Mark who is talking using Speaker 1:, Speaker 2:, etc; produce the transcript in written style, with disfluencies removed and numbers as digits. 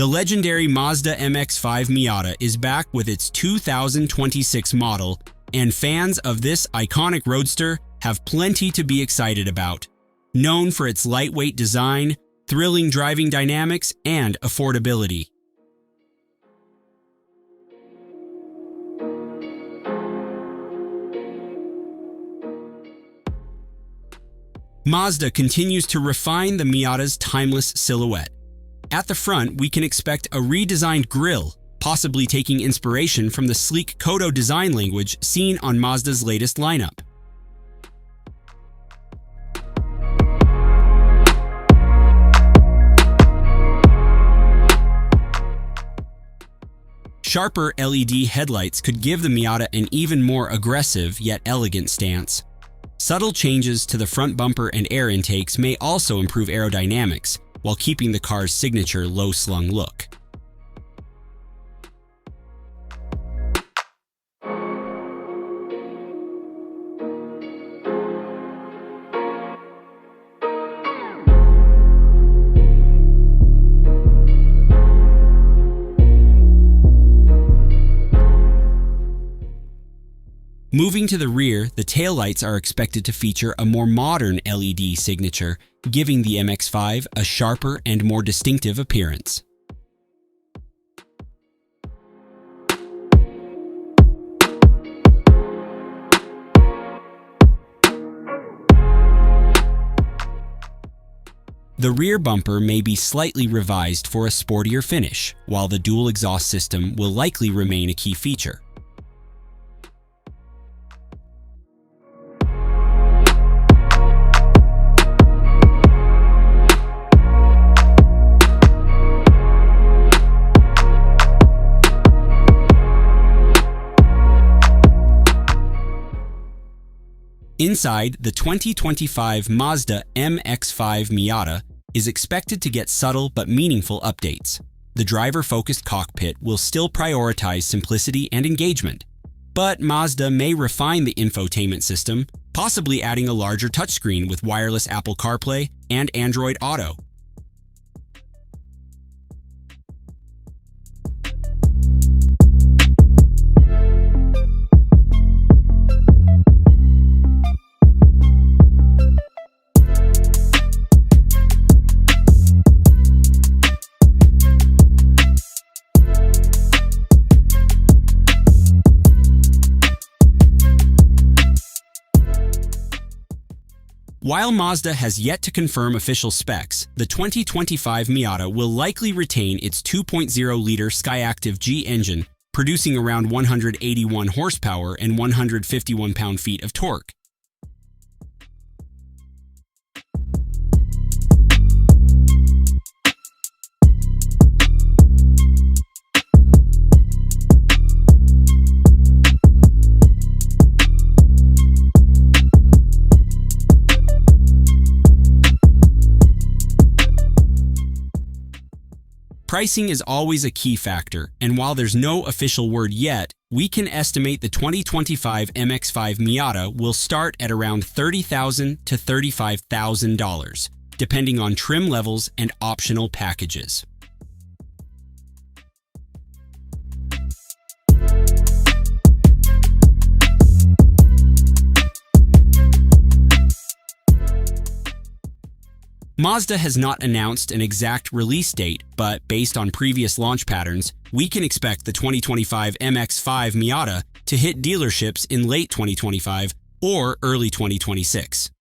Speaker 1: The legendary Mazda MX-5 Miata is back with its 2026 model, and fans of this iconic roadster have plenty to be excited about. Known for its lightweight design, thrilling driving dynamics, and affordability. Mazda continues to refine the Miata's timeless silhouette. At the front, we can expect a redesigned grille, possibly taking inspiration from the sleek Kodo design language seen on Mazda's latest lineup. Sharper LED headlights could give the Miata an even more aggressive yet elegant stance. Subtle changes to the front bumper and air intakes may also improve aerodynamics, while keeping the car's signature low-slung look. Moving to the rear, the taillights are expected to feature a more modern LED signature, giving the MX-5 a sharper and more distinctive appearance. The rear bumper may be slightly revised for a sportier finish, while the dual exhaust system will likely remain a key feature. Inside, the 2025 Mazda MX-5 Miata is expected to get subtle but meaningful updates. The driver-focused cockpit will still prioritize simplicity and engagement, but Mazda may refine the infotainment system, possibly adding a larger touchscreen with wireless Apple CarPlay and Android Auto. While Mazda has yet to confirm official specs, the 2025 Miata will likely retain its 2.0-liter SKYACTIV-G engine, producing around 181 horsepower and 151 pound-feet of torque. Pricing is always a key factor, and while there's no official word yet, we can estimate the 2025 MX-5 Miata will start at around $30,000 to $35,000, depending on trim levels and optional packages. Mazda has not announced an exact release date, but based on previous launch patterns, we can expect the 2025 MX-5 Miata to hit dealerships in late 2025 or early 2026.